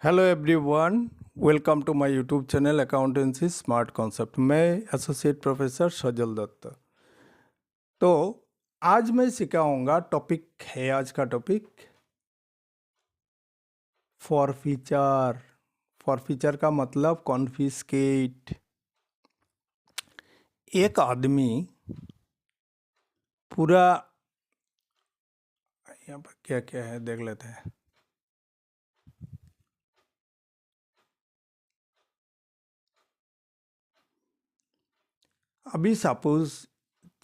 Hello everyone, welcome to my YouTube channel accountancy smart concept. मैं associate professor Sajal Dutt. तो आज मैं सिखाऊंगा, टॉपिक है आज का टॉपिक फॉरफीचर। फॉरफीचर का मतलब कॉन्फिस्केट। एक आदमी पूरा, यहाँ पर क्या क्या है देख लेते हैं। अभी सपोज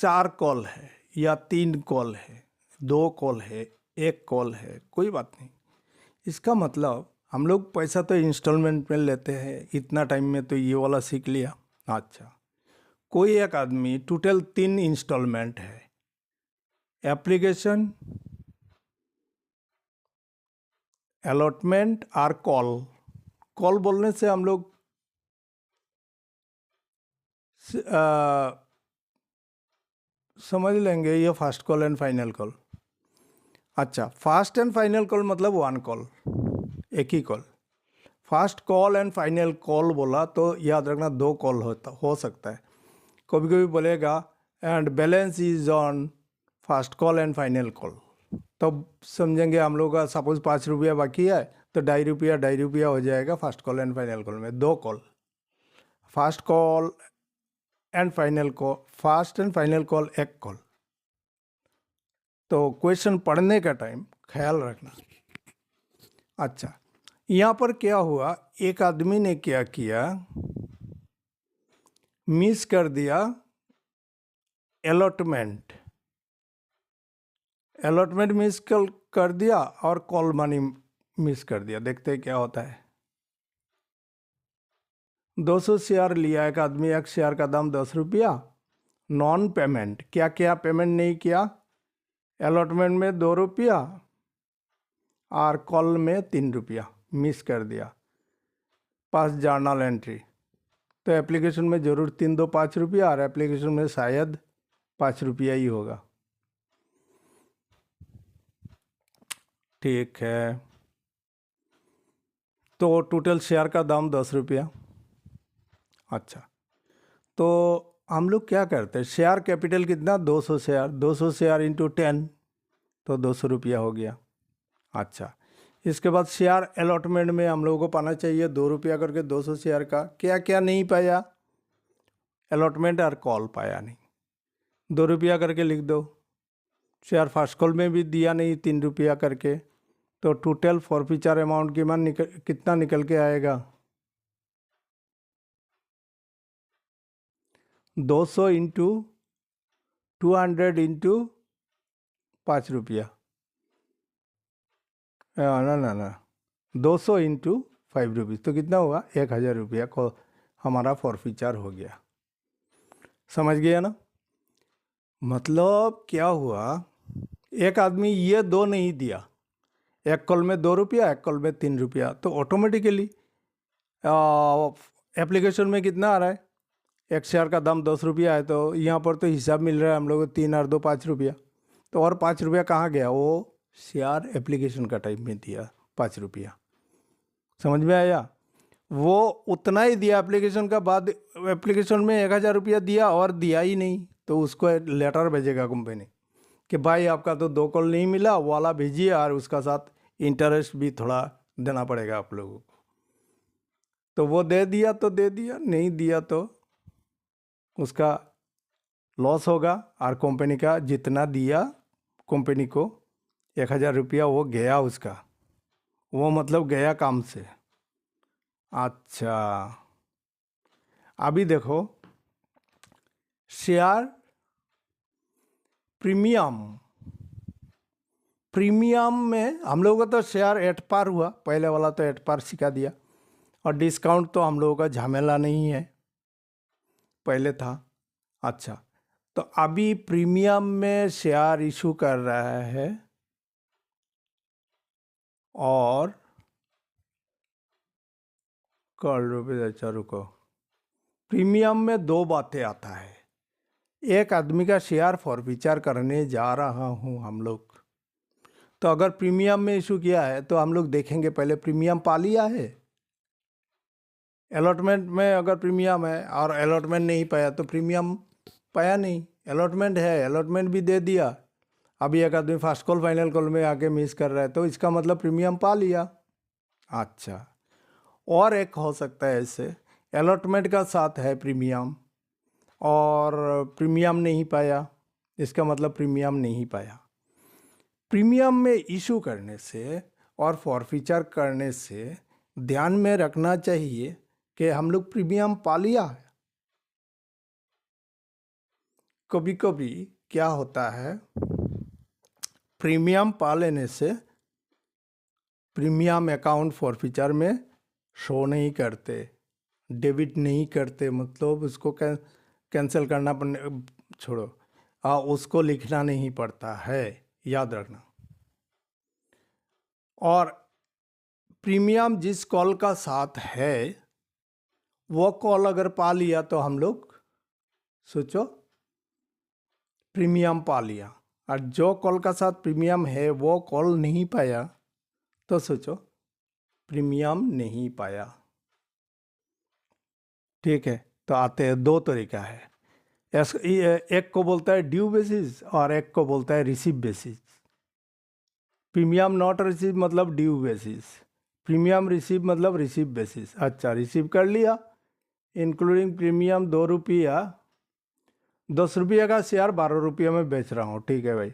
4 कॉल है या 3 कॉल है, 2 कॉल है, 1 कॉल है, कोई बात नहीं। इसका मतलब हम लोग पैसा तो इंस्टॉलमेंट में लेते हैं, इतना टाइम में तो ये वाला सीख लिया। अच्छा, कोई एक आदमी टोटल 3 इंस्टॉलमेंट है, एप्लीकेशन, अलॉटमेंट और कॉल। कॉल बोलने से हम लोग समझ लेंगे ये first call and final call. अच्छा, फर्स्ट एंड फाइनल कॉल मतलब 1 कॉल, एक ही call. First call and final call बोला तो याद रखना 2 कॉल हो सकता है। कभी कभी बोलेगा and balance is on first call and final call, तब समझेंगे हम लोग का सपोज 5 रुपया बाकी है तो 2.5 रुपया हो जाएगा first call and final call में। 2 call, first call and final call, first and final call 1 call. तो क्वेश्चन पढ़ने का टाइम ख्याल रखना। अच्छा, यहाँ पर क्या हुआ, एक आदमी ने क्या किया, मिस कर दिया अलॉटमेंट। अलॉटमेंट मिस कर दिया और कॉल मनी मिस कर दिया। देखते हैं क्या होता है। 200 शेयर लिया एक आदमी, एक शेयर का दाम 10 रुपया। नॉन पेमेंट, क्या क्या पेमेंट नहीं किया, अलॉटमेंट में 2 रुपया और कॉल में 3 रुपया मिस कर दिया। पास जर्नल एंट्री, तो एप्लीकेशन में जरूर 3 2 5 रुपया और एप्लीकेशन में शायद 5 रुपया ही होगा। ठीक है, तो टोटल शेयर का दाम 10 रुपया। अच्छा, तो हम लोग क्या करते हैं, शेयर कैपिटल कितना, 200 शेयर, 200 शेयर इंटू 10 तो 200 रुपया हो गया। अच्छा, इसके बाद शेयर अलॉटमेंट में हम लोगों को पाना चाहिए 2 रुपया करके 200 शेयर का। क्या क्या नहीं पाया, अलॉटमेंट और कॉल पाया नहीं, 2 रुपया करके लिख दो। शेयर फर्स्ट कॉल में भी दिया नहीं 3 रुपया करके, तो टोटल फॉरफीचर अमाउंट की मान कितना निकल के आएगा, 200 इंटू 200 इंटू 5 रुपया, ना ना ना 200 इंटू 5 रुपीज़, तो कितना हुआ 1000 रुपया को हमारा फॉरफीचर हो गया। समझ गया ना। मतलब क्या हुआ, एक आदमी ये 2 नहीं दिया, एक कॉल में 2 रुपया, एक कॉल में 3 रुपया, तो ऑटोमेटिकली एप्लीकेशन में कितना आ रहा है, एक शेयर का दाम 10 रुपया है, तो यहाँ पर तो हिसाब मिल रहा है हम लोग को 3 और 2 5 रुपया। तो और 5 रुपया कहाँ गया, वो शेयर एप्लीकेशन का टाइप में दिया 5 रुपया। समझ में आया। वो उतना ही दिया एप्लीकेशन का बाद, एप्लीकेशन में 1000 रुपया दिया और दिया ही नहीं, तो उसको लेटर भेजेगा कंपनी कि भाई आपका तो 2 कॉल नहीं मिला, वो वाला भेजिए और उसका साथ इंटरेस्ट भी थोड़ा देना पड़ेगा आप लोगों को। तो वो दे दिया तो दे दिया, नहीं दिया तो उसका लॉस होगा, और कंपनी का जितना दिया कंपनी को 1000 रुपया वो गया उसका, वो मतलब गया काम से। अच्छा, अभी देखो शेयर प्रीमियम। प्रीमियम में हम लोगों का तो शेयर 8 पार हुआ, पहले वाला तो 8 पार सिखा दिया, और डिस्काउंट तो हम लोगों का झमेला नहीं है, पहले था। अच्छा, तो अभी प्रीमियम में शेयर इशू कर रहा है, और कर रुपये, अच्छा रुको, प्रीमियम में 2 बातें आता है। एक आदमी का शेयर फॉरफीचर करने जा रहा हूँ हम लोग, तो अगर प्रीमियम में इशू किया है तो हम लोग देखेंगे पहले प्रीमियम पा लिया है। अलॉटमेंट में अगर प्रीमियम है और अलॉटमेंट नहीं पाया तो प्रीमियम पाया नहीं। अलॉटमेंट है, अलॉटमेंट भी दे दिया, अभी एक आदमी फर्स्ट कॉल फाइनल कॉल में आके मिस कर रहा है तो इसका मतलब प्रीमियम पा लिया। अच्छा, और एक हो सकता है ऐसे, अलॉटमेंट का साथ है प्रीमियम और प्रीमियम नहीं पाया, इसका मतलब प्रीमियम नहीं पाया। प्रीमियम में इशू करने से और फॉरफीचर करने से ध्यान में रखना चाहिए कि हम लोग प्रीमियम पा लिया है। कभी कभी क्या होता है, प्रीमियम पा लेने से प्रीमियम अकाउंट फॉरफीचर में शो नहीं करते, डेबिट नहीं करते, मतलब उसको कैंसिल करना छोड़ो, उसको लिखना नहीं पड़ता है, याद रखना। और प्रीमियम जिस कॉल का साथ है वो कॉल अगर पा लिया तो हम लोग सोचो प्रीमियम पा लिया, और जो कॉल का साथ प्रीमियम है वो कॉल नहीं पाया तो सोचो प्रीमियम नहीं पाया। ठीक है, तो आते हैं, दो तरीका है, एक को बोलता है ड्यू बेसिस और एक को बोलता है receive basis. Premium not receive मतलब ड्यू बेसिस, प्रीमियम रिसीव मतलब रिसीव बेसिस। अच्छा, रिसीव कर लिया इंक्लूडिंग प्रीमियम 2 रुपया, 10 रुपये का शेयर 12 रुपये में बेच रहा हूँ, ठीक है भाई।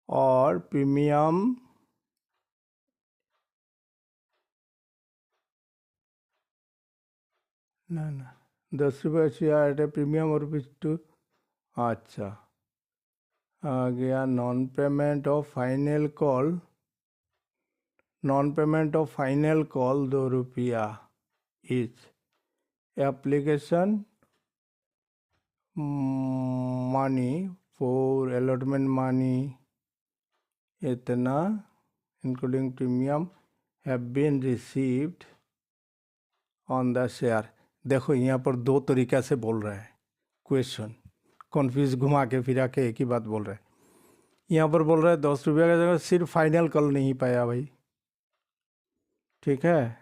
और प्रीमियम ना 10 रुपये शेयर एट ए प्रीमियम और ₹2। अच्छा, आ गया non payment of final call, non payment of final call 2 रुपया each, application money for allotment money इतना including premium have been received on the share. देखो यहाँ पर दो तरीक़ा से बोल रहा है क्वेश्चन, कन्फ्यूज घुमा के फिरा के एक ही बात बोल रहा है। यहाँ पर बोल रहा है 10 रुपये का जगह सिर्फ फाइनल कॉल नहीं पाया भाई, ठीक है,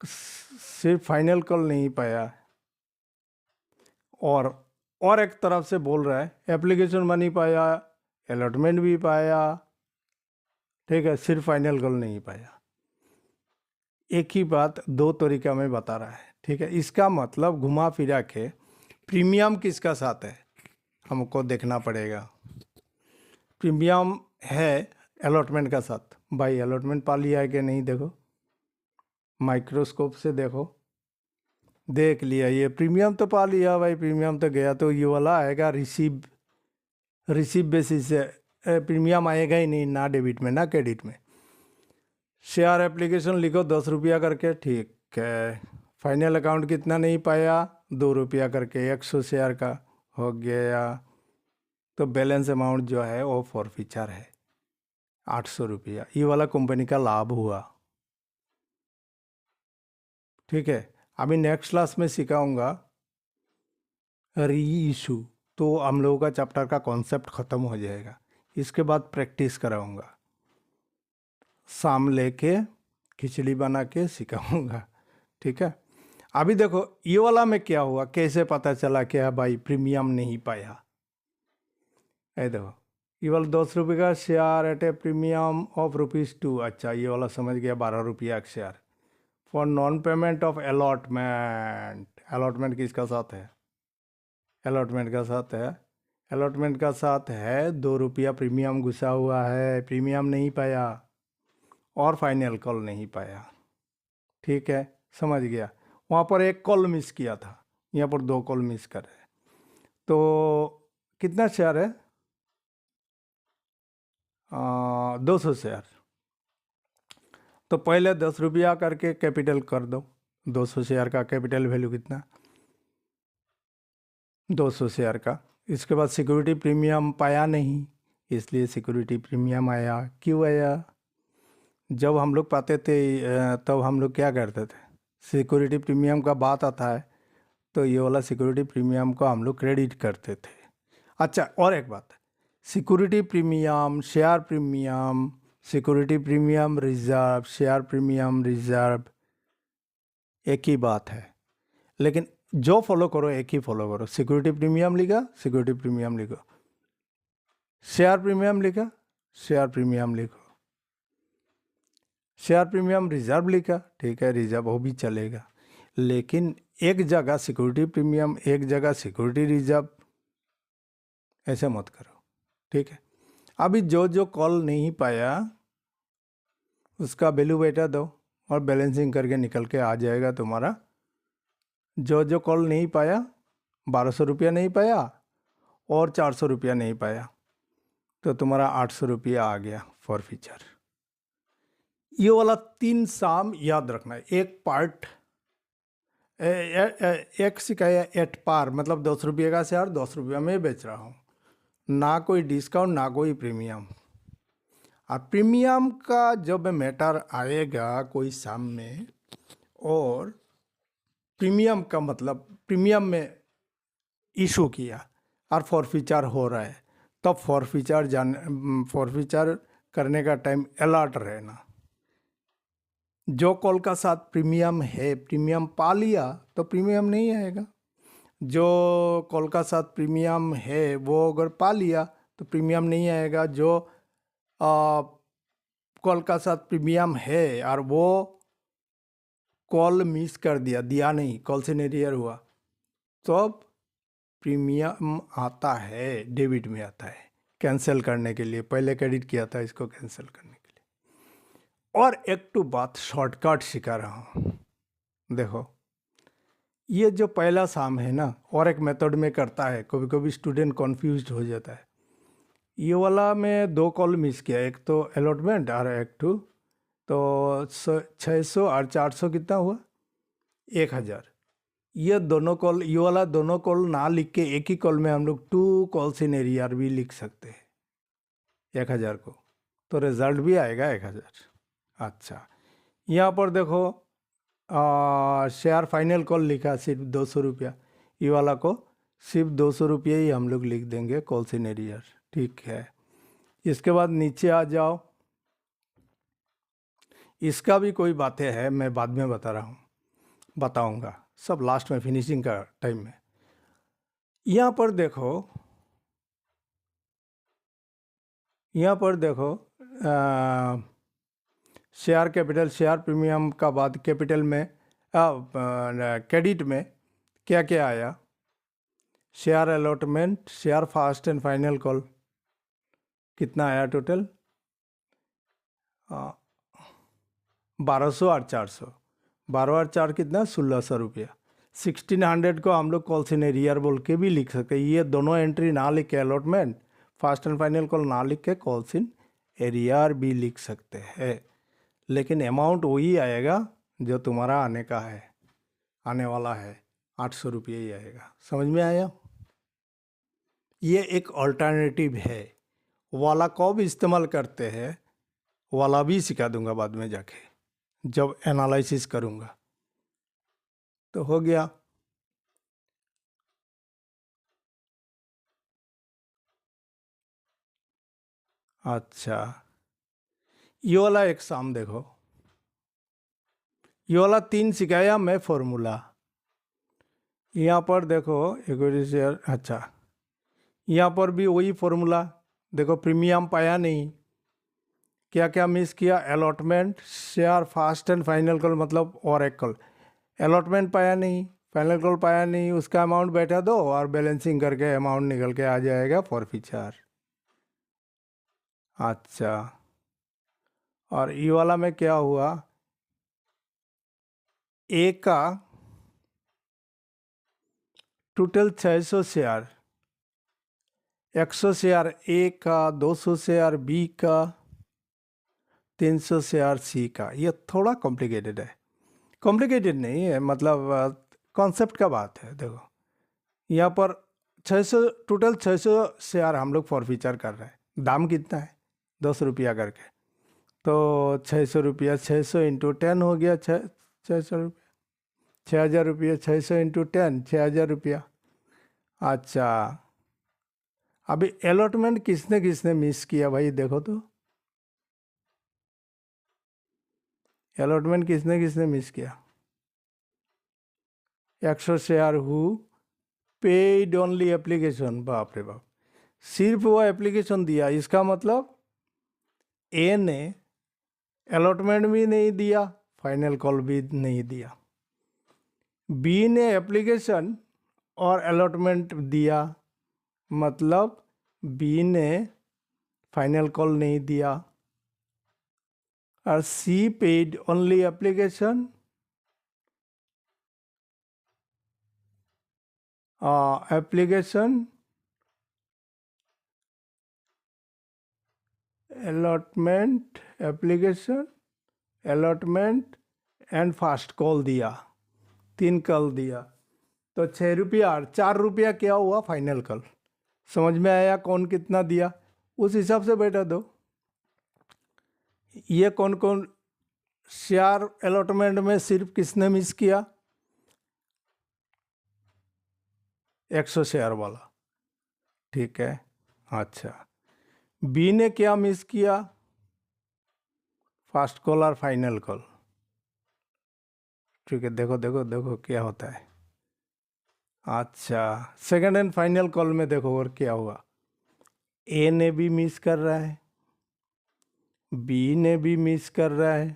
सिर्फ फाइनल कॉल नहीं पाया। और एक तरफ से बोल रहा है एप्लीकेशन मनी पाया, अलॉटमेंट भी पाया, ठीक है, सिर्फ फाइनल कॉल नहीं पाया। एक ही बात दो तरीका में बता रहा है, ठीक है। इसका मतलब घुमा फिरा के प्रीमियम किसका साथ है हमको देखना पड़ेगा। प्रीमियम है अलॉटमेंट का साथ, भाई अलॉटमेंट पा लिया है कि नहीं, देखो माइक्रोस्कोप से देखो, देख लिया, ये प्रीमियम तो पा लिया भाई, प्रीमियम तो गया, तो ये वाला आएगा रिसीव बेसिस से, प्रीमियम आएगा ही नहीं, ना डेबिट में ना क्रेडिट में। शेयर एप्लीकेशन लिखो 10 रुपया करके, ठीक है, फाइनल अकाउंट कितना नहीं पाया, 2 रुपया करके, 100 शेयर का हो गया, तो बैलेंस अमाउंट जो है वो फॉरफीचर है 800 रुपया, ये वाला कंपनी का लाभ हुआ, ठीक है। अभी नेक्स्ट क्लास में सिखाऊंगा री इशू, तो हम लोगों का चैप्टर का कॉन्सेप्ट ख़त्म हो जाएगा, इसके बाद प्रैक्टिस कराऊंगा, शाम लेके खिचड़ी बना के सिखाऊंगा, ठीक है। अभी देखो ये वाला में क्या हुआ, कैसे पता चला कि भाई प्रीमियम नहीं पाया। ये देखो ये वाला 10 रुपये का share eight A premium of ₹2। अच्छा, ये वाला समझ गया, 12 रुपया का share for non payment of allotment. Allotment किसका साथ है, अलॉटमेंट का साथ है, अलॉटमेंट का साथ है 2 रुपया प्रीमियम घुसा हुआ है, प्रीमियम नहीं पाया और फाइनल कॉल नहीं पाया, ठीक है, समझ गया। वहाँ पर एक कॉल मिस किया था, यहाँ पर 2 कॉल मिस कर रहे, तो कितना शेयर है, 200 शेयर, तो पहले 10 रुपया करके कैपिटल कर दो, 200 शेयर का कैपिटल वैल्यू कितना, 200 शेयर का। इसके बाद सिक्योरिटी प्रीमियम पाया नहीं, इसलिए सिक्योरिटी प्रीमियम आया। क्यों आया, जब हम लोग पाते थे तब हम लोग क्या करते थे, सिक्योरिटी प्रीमियम का बात आता है तो ये वाला सिक्योरिटी प्रीमियम को हम लोग क्रेडिट करते थे, अच्छा, और एक बात, security premium, share premium, security premium reserve, share premium reserve एक ही बात है, लेकिन जो फॉलो करो एक ही फॉलो करो। सिक्योरिटी प्रीमियम लिखा, सिक्योरिटी प्रीमियम लिखो, शेयर प्रीमियम लिखा, शेयर प्रीमियम लिखो, शेयर प्रीमियम रिजर्व लिखा, ठीक है, रिजर्व वो भी चलेगा, लेकिन एक जगह सिक्योरिटी प्रीमियम, एक जगह सिक्योरिटी रिजर्व, ऐसे मत करो, ठीक है। अभी जो जो कॉल नहीं पाया उसका वैल्यू बेटा दो और बैलेंसिंग करके निकल के आ जाएगा तुम्हारा। जो जो कॉल नहीं पाया, 1200 रुपया नहीं पाया और 400 रुपया नहीं पाया, तो तुम्हारा 800 रुपया आ गया फॉर फीचर। ये वाला 3 साम याद रखना है। एक पार्ट एक सिकाया एट पार, मतलब 10 रुपये का शेयर 10 रुपया में बेच रहा हूँ, ना कोई डिस्काउंट ना कोई प्रीमियम। और प्रीमियम का जब मैटर आएगा कोई साम में, और प्रीमियम का मतलब प्रीमियम में इशू किया और फॉरफीचर हो रहा है, तब फॉरफीचर करने का टाइम अलर्ट रहना। जो कॉल का साथ प्रीमियम है, प्रीमियम पा लिया तो प्रीमियम नहीं आएगा। जो कॉल का साथ प्रीमियम है वो अगर पा लिया तो प्रीमियम नहीं आएगा। जो कॉल का साथ प्रीमियम है और वो कॉल मिस कर दिया नहीं, कॉल से एरियर हुआ, तो अब प्रीमियम आता है, डेबिट में आता है कैंसिल करने के लिए। पहले क्रेडिट किया था, इसको कैंसिल करने के लिए। और एक तो बात शॉर्टकट सिखा रहा हूँ, देखो ये जो पहला साम है ना, और एक मेथड में करता है, कभी कभी स्टूडेंट कन्फ्यूज हो जाता है। ये वाला में 2 कॉल मिस किया, एक तो अलॉटमेंट और एक तो 600 और 400 कितना हुआ, 1000। ये दोनों कॉल, ये वाला दोनों कॉल ना लिख के एक ही कॉल में हम लोग 2 कॉल्स इन एरियर भी लिख सकते हैं 1000 को, तो रिजल्ट भी आएगा 1000। अच्छा, यहाँ पर देखो शेयर फाइनल कॉल लिखा सिर्फ 200 रुपया, ये वाला को सिर्फ 200 रुपये ही हम लोग लिख देंगे कॉल्स इन एरियर, ठीक है। इसके बाद नीचे आ जाओ, इसका भी कोई बातें है, मैं बाद में बताऊंगा, सब लास्ट में फिनिशिंग का टाइम में। यहाँ पर देखो शेयर कैपिटल, शेयर प्रीमियम का बाद कैपिटल में क्रेडिट में क्या क्या आया, share allotment, share fast and final call, कितना आया टोटल, 1200 और 400, 12 और 4 कितना, 1600 रुपया। 1600 को हम लोग कॉल्स इन एरियर बोल के भी लिख सकते हैं। ये दोनों एंट्री ना लिख के, allotment fast and final call ना लिख के कॉल्स इन एरियर भी लिख सकते हैं, लेकिन अमाउंट वही आएगा जो तुम्हारा आने वाला है, 800 रुपये ही आएगा। समझ में आया? ये एक अल्टरनेटिव है। वाला कब इस्तेमाल करते हैं वाला भी सिखा दूंगा बाद में जाके, जब एनालिसिस करूंगा। तो हो गया। अच्छा, ये वाला एक साम देखो, ये वाला 3 सिखाया मैं फॉर्मूला। यहाँ पर देखो इक्विटी शेयर, अच्छा यहाँ पर भी वही फॉर्मूला देखो, प्रीमियम पाया नहीं, क्या क्या मिस किया, allotment, share fast and final call मतलब और एक कॉल, अलॉटमेंट पाया नहीं, फाइनल कॉल पाया नहीं, उसका अमाउंट बैठा दो और बैलेंसिंग करके अमाउंट निकल के आ जाएगा फॉर फीचर। अच्छा, और ये वाला में क्या हुआ, ए का टोटल 600 शेयर, 100 शेयर ए का, 200 शेयर बी का, 300 शेयर सी का। ये थोड़ा कॉम्प्लिकेटेड है, कॉम्प्लिकेटेड नहीं है, मतलब कॉन्सेप्ट का बात है। देखो यहाँ पर 600, टोटल 600 शेयर हम लोग फॉर फीचर कर रहे हैं, दाम कितना है, 10 रुपया करके, तो 600 रुपया, 600 इंटू 10 हो गया 600 रुपया, 6000 रुपया, 600 इंटू 10, 6000 रुपया। अच्छा, अभी अलॉटमेंट किसने किसने मिस किया भाई, देखो तो अलॉटमेंट किसने किसने मिस किया। 100 share who paid only application, बाप रे बाप, सिर्फ वो एप्लीकेशन दिया, इसका मतलब ए ने अलॉटमेंट भी नहीं दिया, फाइनल कॉल भी नहीं दिया। बी ने एप्लीकेशन और अलॉटमेंट दिया, मतलब बी ने फाइनल कॉल नहीं दिया। और C paid only application, application allotment, application allotment and first call दिया, 3 कॉल दिया। तो 6 रुपया और 4 रुपया क्या हुआ, फाइनल कॉल। समझ में आया कौन कितना दिया, उस हिसाब से बैठा दो। ये कौन कौन शेयर अलॉटमेंट में सिर्फ किसने मिस किया, 100 शेयर वाला, ठीक है। अच्छा, बी ने क्या मिस किया, फास्ट कॉल और फाइनल कॉल, ठीक है। देखो देखो देखो क्या होता है। अच्छा, सेकंड एंड फाइनल कॉल में देखो और क्या हुआ, ए ने भी मिस कर रहा है, बी ने भी मिस कर रहा है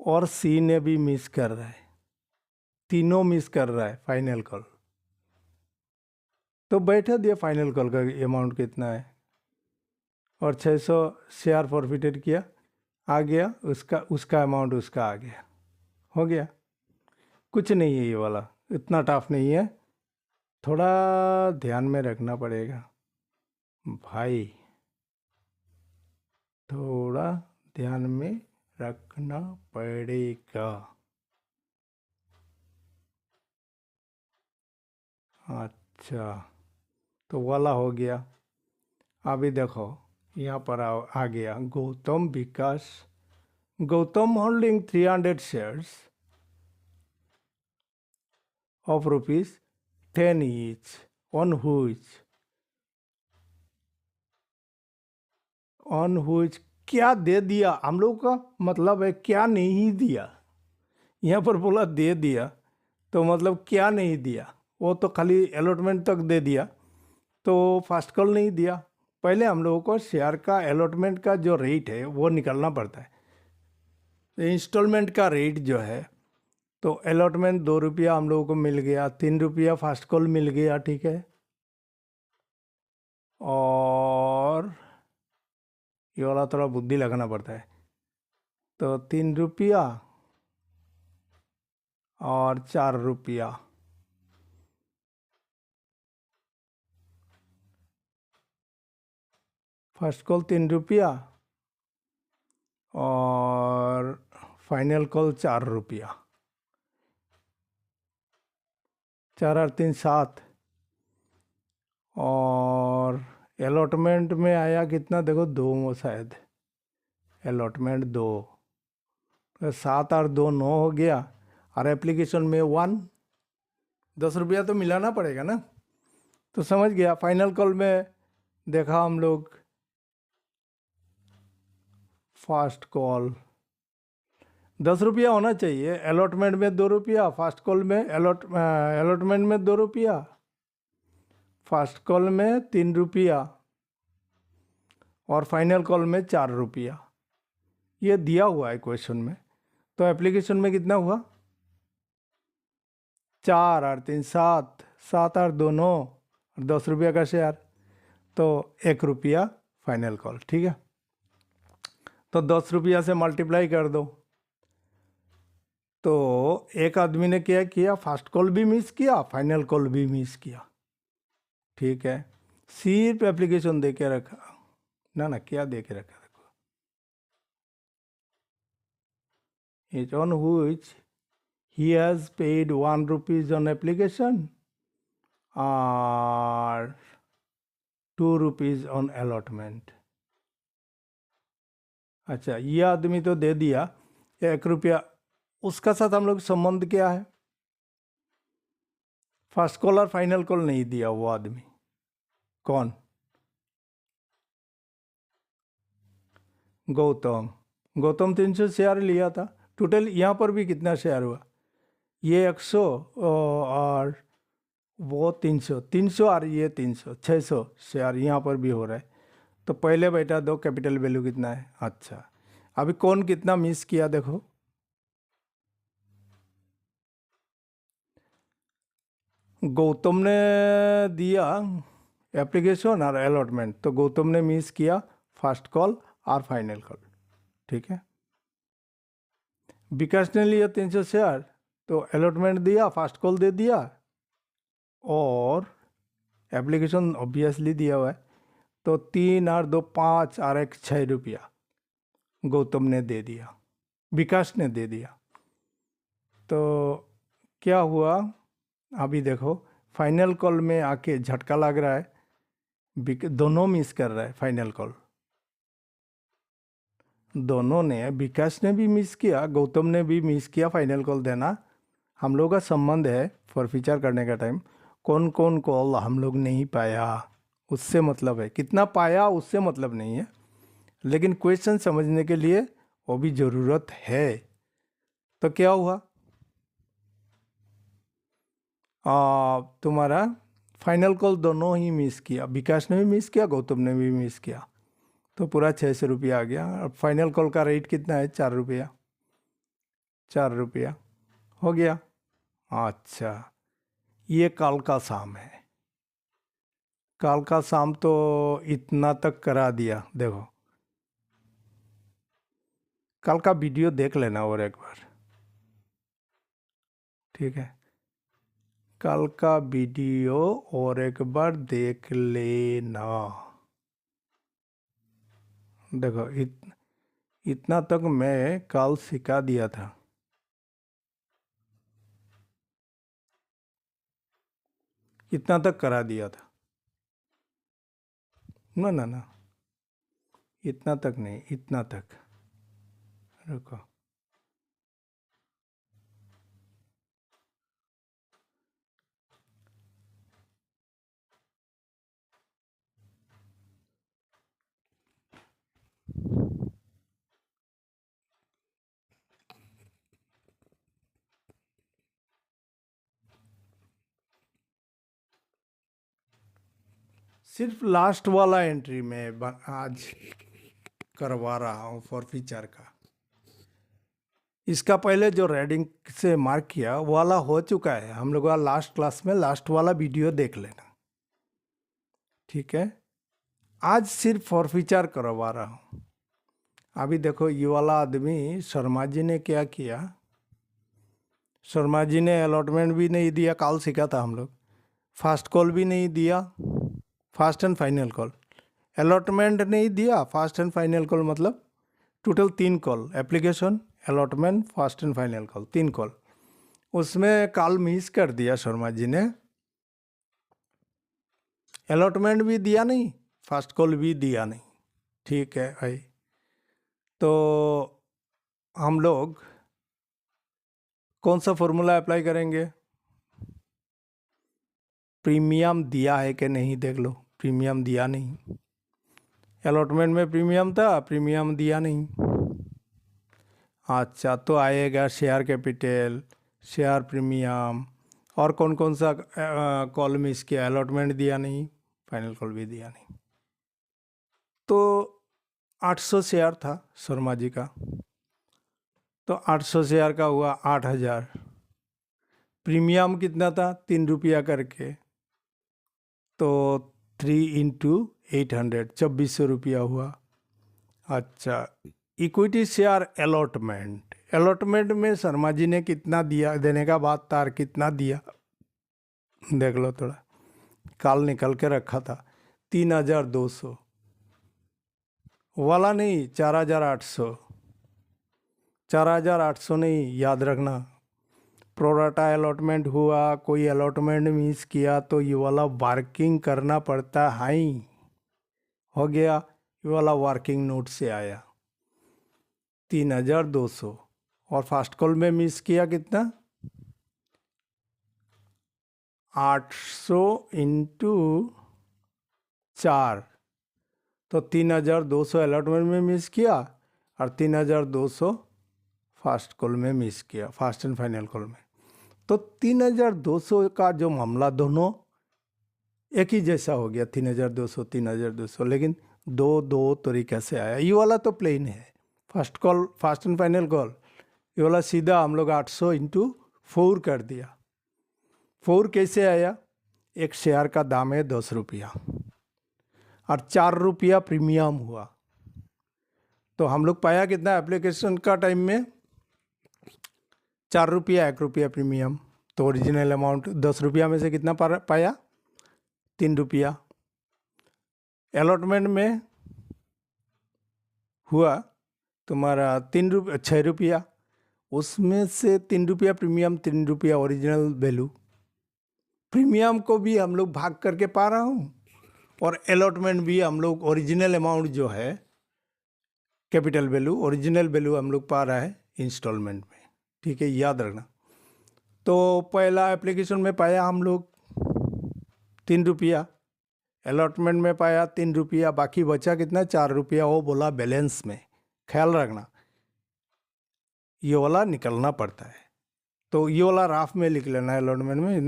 और सी ने भी मिस कर रहा है, तीनों मिस कर रहा है फाइनल कॉल। तो बैठा दिया फाइनल कॉल का अमाउंट कितना है, और 600 शेयर फॉरफिटेड किया, आ गया उसका अमाउंट उसका आ गया, हो गया। कुछ नहीं है ये वाला, इतना टफ नहीं है, थोड़ा ध्यान में रखना पड़ेगा भाई, थोड़ा ध्यान में रखना पड़ेगा। अच्छा, तो वाला हो गया। अभी देखो यहाँ पर आ गया Gautam Vikas, Gautam holding 300 shares of ₹10 each, on which क्या दे दिया, हम लोग का मतलब है क्या नहीं दिया। यहाँ पर बोला दे दिया, तो मतलब क्या नहीं दिया, वो तो खाली अलॉटमेंट तक दे दिया, तो फास्ट कॉल नहीं दिया। पहले हम लोगों को शेयर का अलॉटमेंट का जो रेट है वो निकालना पड़ता है, इंस्टॉलमेंट का रेट जो है। तो अलॉटमेंट 2 रुपया हम लोगों को मिल गया, 3 रुपया फास्ट कॉल मिल गया, ठीक है। और ये वाला थोड़ा बुद्धि लगाना पड़ता है, तो 3 रुपया और 4 रुपया, फर्स्ट कॉल 3 रुपया और फाइनल कॉल 4 रुपया, 4 और 3 7, और अलॉटमेंट में आया कितना, देखो 2 शायद, अलॉटमेंट 2, 7 और 2 9 हो गया, और एप्लीकेशन में 1, 10 रुपया तो मिलाना पड़ेगा ना। तो समझ गया, फाइनल कॉल में देखा हम लोग फास्ट कॉल 10 रुपया होना चाहिए, अलॉटमेंट में 2 रुपया, फास्ट कॉल में अलॉटमेंट में 2 रुपया, फास्ट कॉल में 3 रुपया और फाइनल कॉल में 4 रुपया, ये दिया हुआ है क्वेश्चन में। तो एप्लीकेशन में कितना हुआ, 4 और 3 7, 7 और 2 9, और 10 रुपया का शेयर, तो 1 रुपया फाइनल कॉल, ठीक है। तो 10 रुपया से मल्टीप्लाई कर दो, तो एक आदमी ने क्या किया, फास्ट कॉल भी मिस किया, फाइनल कॉल भी मिस किया, ठीक है। सिर्फ एप्लीकेशन दे के रखा, ना ना क्या दे के रखा, देखो it on which he has paid 1 rupees on application or 2 rupees on allotment। अच्छा, ये आदमी तो दे दिया 1 रुपया, उसका साथ हम लोग संबंध क्या है, फर्स्ट कॉल और फाइनल कॉल नहीं दिया वो आदमी, कौन, गौतम गौतम 300 शेयर लिया था। टोटल यहाँ पर भी कितना शेयर हुआ, ये 100 और वो 300, 300 और ये 300, 600 शेयर यहाँ पर भी हो रहा है। तो पहले बेटा दो कैपिटल वैल्यू कितना है। अच्छा, अभी कौन कितना मिस किया देखो। गौतम ने दिया एप्लीकेशन और अलॉटमेंट, तो गौतम ने मिस किया फर्स्ट कॉल और फाइनल कॉल, ठीक है। विकास ने लिया 300 शेयर, तो अलॉटमेंट दिया, फर्स्ट कॉल दे दिया और एप्लीकेशन ऑब्वियसली दिया हुआ है। तो 3 और 2 5 और 1 6 रुपया गौतम ने दे दिया, विकास ने दे दिया। तो क्या हुआ, अभी देखो फाइनल कॉल में आके झटका लग रहा है, दोनों मिस कर रहा है फाइनल कॉल। दोनों ने, विकास ने भी मिस किया, गौतम ने भी मिस किया फाइनल कॉल देना। हम लोग का संबंध है फॉर फ्यूचर करने का टाइम, कौन कौन कॉल हम लोग नहीं पाया उससे मतलब है, कितना पाया उससे मतलब नहीं है, लेकिन क्वेश्चन समझने के लिए वो भी ज़रूरत है। तो क्या हुआ, तुम्हारा फाइनल कॉल दोनों ही मिस किया, विकास ने भी मिस किया, गौतम ने भी मिस किया, तो पूरा 600 रुपया आ गया। अब फाइनल कॉल का रेट कितना है, 4 रुपया, 4 रुपया हो गया। अच्छा, ये कल का शाम है, कल का शाम तो इतना तक करा दिया। देखो कल का वीडियो देख लेना और एक बार, ठीक है, कल का वीडियो और एक बार देख लेना। देखो इतना तक मैं कल सिखा दिया था, इतना तक करा दिया था ना ना ना, इतना तक नहीं, इतना तक, रुको। सिर्फ लास्ट वाला एंट्री में आज करवा रहा हूँ फॉर फ्यूचर का। इसका पहले जो रेडिंग से मार्क किया वो वाला हो चुका है, हम लोग का लास्ट क्लास में लास्ट वाला वीडियो देख लेना, ठीक है। आज सिर्फ फॉर फ्यूचर करवा रहा हूँ। अभी देखो ये वाला आदमी शर्मा जी ने क्या किया, शर्मा जी ने अलॉटमेंट भी नहीं दिया, कल सीखा था हम लोग, फास्ट कॉल भी नहीं दिया, fast and final call, allotment नहीं दिया, फास्ट एंड फाइनल कॉल, मतलब total 3 call, application, allotment, fast and final call, 3 call. उसमें कॉल मिस कर दिया शर्मा जी ने, अलॉटमेंट भी दिया नहीं, फास्ट कॉल भी दिया नहीं, ठीक है भाई। तो हम लोग कौन सा फॉर्मूला अप्लाई करेंगे, प्रीमियम दिया है कि नहीं देख लो, प्रीमियम दिया नहीं, अलॉटमेंट में प्रीमियम था, प्रीमियम दिया नहीं। अच्छा, तो आएगा शेयर कैपिटल, शेयर प्रीमियम, और कौन कौन सा कॉल मिस किया, अलॉटमेंट दिया नहीं, फाइनल कॉल भी दिया नहीं। तो 800 शेयर था शर्मा जी का, तो 800 शेयर का हुआ 8000, प्रीमियम कितना था, 3 रुपया करके, तो 3 इंटू 800, 2400 रुपया हुआ। अच्छा, इक्विटी शेयर अलॉटमेंट, अलॉटमेंट में शर्मा जी ने कितना दिया, देने का बात तार कितना दिया देख लो थोड़ा, कल निकल के रखा था, 3200 वाला नहीं, 4800, 4800 नहीं, याद रखना, प्रोराटा अलॉटमेंट हुआ, कोई अलॉटमेंट मिस किया तो ये वाला वर्किंग करना पड़ता है, हो गया, ये वाला वर्किंग नोट से आया 3200, और फास्ट कॉल में मिस किया कितना, 800 इंटू 4, तो 3200 अलॉटमेंट में मिस किया, और 3,200 फास्ट कॉल में मिस किया, फास्ट एंड फाइनल कॉल में। तो 3,200 का जो मामला दोनों एक ही जैसा हो गया, 3,200 3,200, लेकिन दो दो तरीके से आया। ये वाला तो प्लेन है first call, fast and final call. ये वाला सीधा हम लोग 800 इंटू 4 कर दिया। 4 कैसे आया? एक शेयर का दाम है 10 रुपया और 4 रुपया प्रीमियम हुआ, तो हम लोग पाया कितना एप्लीकेशन का टाइम में? 4 रुपया, 1 रुपया प्रीमियम। तो ओरिजिनल अमाउंट 10 रुपया में से कितना पाया? 3 रुपया। अलॉटमेंट में हुआ तुम्हारा 6 रुपया, उसमें से 3 रुपया प्रीमियम, 3 रुपया ओरिजिनल वैल्यू। प्रीमियम को भी हम लोग भाग करके पा रहा हूँ और अलॉटमेंट भी हम लोग ओरिजिनल अमाउंट जो है कैपिटल वैल्यू, ओरिजिनल वैल्यू हम लोग पा रहा है इंस्टॉलमेंट में। ठीक है, याद रखना। तो पहला एप्लीकेशन में पाया हम लोग 3 रुपया, अलॉटमेंट में पाया 3 रुपया, बाकी बचा कितना? 4 रुपया। वो बोला बैलेंस में। ख्याल रखना ये वाला निकलना पड़ता है, तो ये वाला राफ में लिख लेना है अलॉटमेंट में।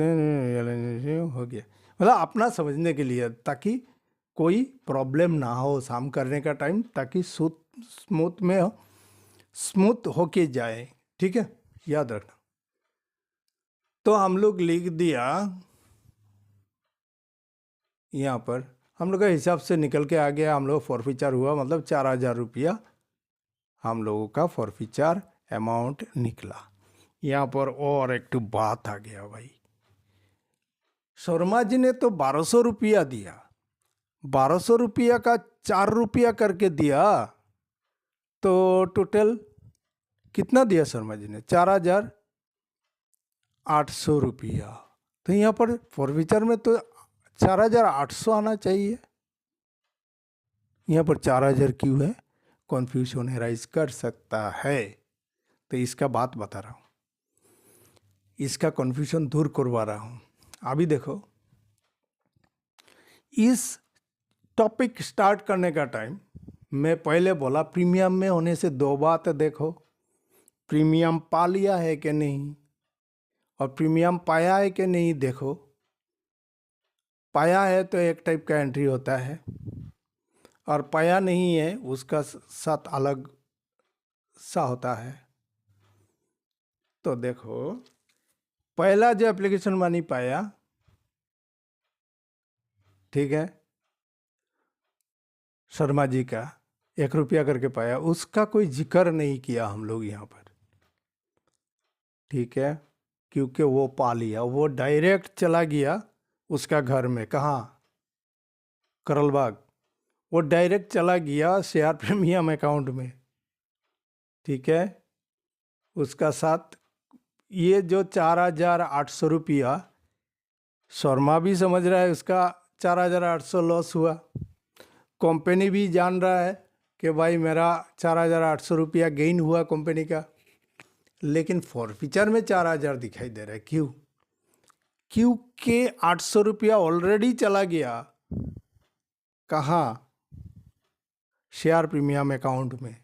हो गया, मतलब अपना समझने के लिए, ताकि कोई प्रॉब्लम ना हो शाम करने का टाइम, ताकि स्मूथ में हो, स्मूथ होके जाए। ठीक है, याद रखना। तो हम लोग लिख दिया यहाँ पर, हम लोग का हिसाब से निकल के आ गया। हम लोग फॉरफीचर हुआ, मतलब 4,000 रुपया हम लोगों का फॉरफीचर अमाउंट निकला। यहाँ पर और एक तो बात आ गया भाई, शर्मा जी ने तो 1,200 रुपया दिया, 1,200 रुपया का 4 रुपया करके दिया, तो टोटल कितना दिया शर्मा जी ने? 4,800 रुपया। तो यहाँ पर फॉरफीचर में तो 4,800 आना चाहिए, यहाँ पर 4,000 क्यों है? कन्फ्यूजन एराइज कर सकता है, तो इसका बात बता रहा हूँ, इसका कन्फ्यूजन दूर करवा रहा हूँ। अभी देखो, इस टॉपिक स्टार्ट करने का टाइम मैं पहले बोला प्रीमियम में होने से 2 बात देखो, प्रीमियम पा लिया है कि नहीं और प्रीमियम पाया है कि नहीं। देखो, पाया है तो एक टाइप का एंट्री होता है, और पाया नहीं है उसका साथ अलग सा होता है। तो देखो, पहला जो एप्लीकेशन मनी पाया, ठीक है, शर्मा जी का 1 रुपया करके पाया, उसका कोई जिक्र नहीं किया हम लोग यहाँ पर। ठीक है, क्योंकि वो पा लिया, वो डायरेक्ट चला गया उसका घर में। कहाँ? करलबाग। वो डायरेक्ट चला गया शेयर प्रीमियम अकाउंट में। ठीक है, उसका साथ ये जो 4,800 रुपया, शर्मा भी समझ रहा है उसका 4,800 लॉस हुआ, कंपनी भी जान रहा है कि भाई मेरा 4,800 रुपया गेन हुआ कंपनी का, लेकिन फॉरफीचर में 4,000 दिखाई दे रहा है। क्यों? क्योंकि 800 रुपया ऑलरेडी चला गया। कहाँ? शेयर प्रीमियम अकाउंट में,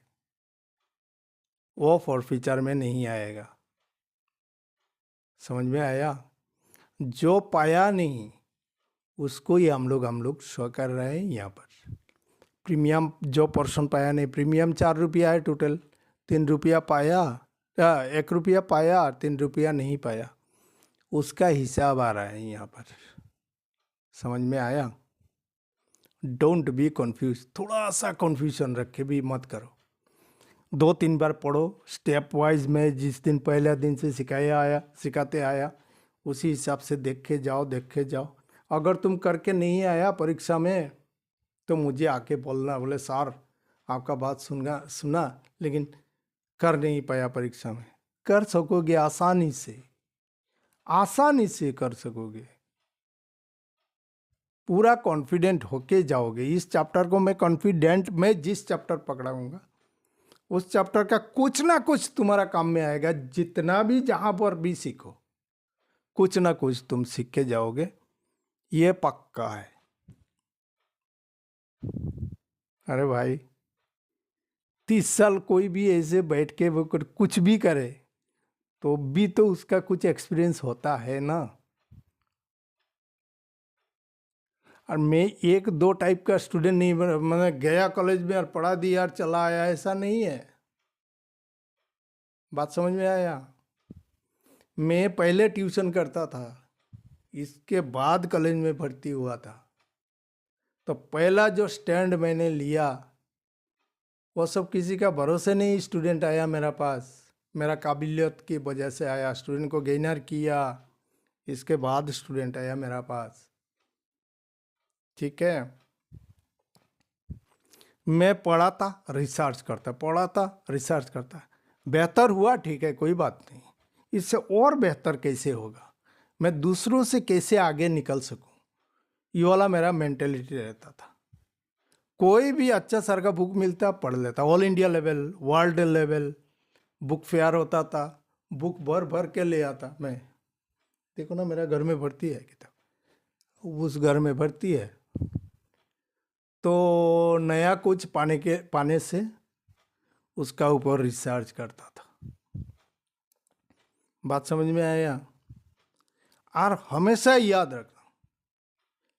वो फॉरफीचर में नहीं आएगा। समझ में आया? जो पाया नहीं उसको ही हम लोग शो कर रहे हैं यहाँ पर। प्रीमियम जो पर्सन पाया नहीं, प्रीमियम 4 रुपया है टोटल, 3 रुपया पाया, 1 रुपया पाया, 3 रुपया नहीं पाया, उसका हिसाब आ रहा है यहाँ पर। समझ में आया? डोंट बी कन्फ्यूज, थोड़ा सा कन्फ्यूजन रख के भी मत करो। 2-3 बार पढ़ो स्टेप वाइज। में जिस दिन पहले दिन से सिखाते आया उसी हिसाब से देखे जाओ। अगर तुम करके नहीं आया परीक्षा में तो मुझे आके बोलना, बोले सर आपका बात सुना लेकिन कर नहीं पाया परीक्षा में। कर सकोगे, आसानी से कर सकोगे, पूरा कॉन्फिडेंट होके जाओगे। इस चैप्टर को मैं जिस चैप्टर पकड़ाऊंगा उस चैप्टर का कुछ ना कुछ तुम्हारा काम में आएगा। जितना भी जहां पर भी सीखो, कुछ ना कुछ तुम सीख के जाओगे, ये पक्का है। अरे भाई 30 साल कोई भी ऐसे बैठ के वो कुछ भी करे तो भी तो उसका कुछ एक्सपीरियंस होता है ना। और मैं एक दो टाइप का स्टूडेंट नहीं मैंने गया कॉलेज में और पढ़ा दिया और चला आया, ऐसा नहीं है। बात समझ में आया? मैं पहले ट्यूशन करता था, इसके बाद कॉलेज में भर्ती हुआ था। तो पहला जो स्टैंड मैंने लिया वो सब किसी का भरोसे नहीं स्टूडेंट आया मेरा पास, मेरा काबिलियत की वजह से आया, स्टूडेंट को गेनर किया, इसके बाद स्टूडेंट आया मेरा पास। ठीक है, मैं पढ़ाता रिसर्च करता, पढ़ाता रिसर्च करता, बेहतर हुआ ठीक है कोई बात नहीं, इससे और बेहतर कैसे होगा, मैं दूसरों से कैसे आगे निकल सकूं, ये वाला मेरा मेंटेलिटी रहता था। कोई भी अच्छा सर का बुक मिलता पढ़ लेता, all India level world level book fair होता था, बुक भर भर के ले आता मैं। देखो ना मेरा घर में भर्ती है किताब, उस घर में भर्ती है। तो नया कुछ पाने से उसका ऊपर रिसर्च करता था। बात समझ में आया? और हमेशा याद रखना,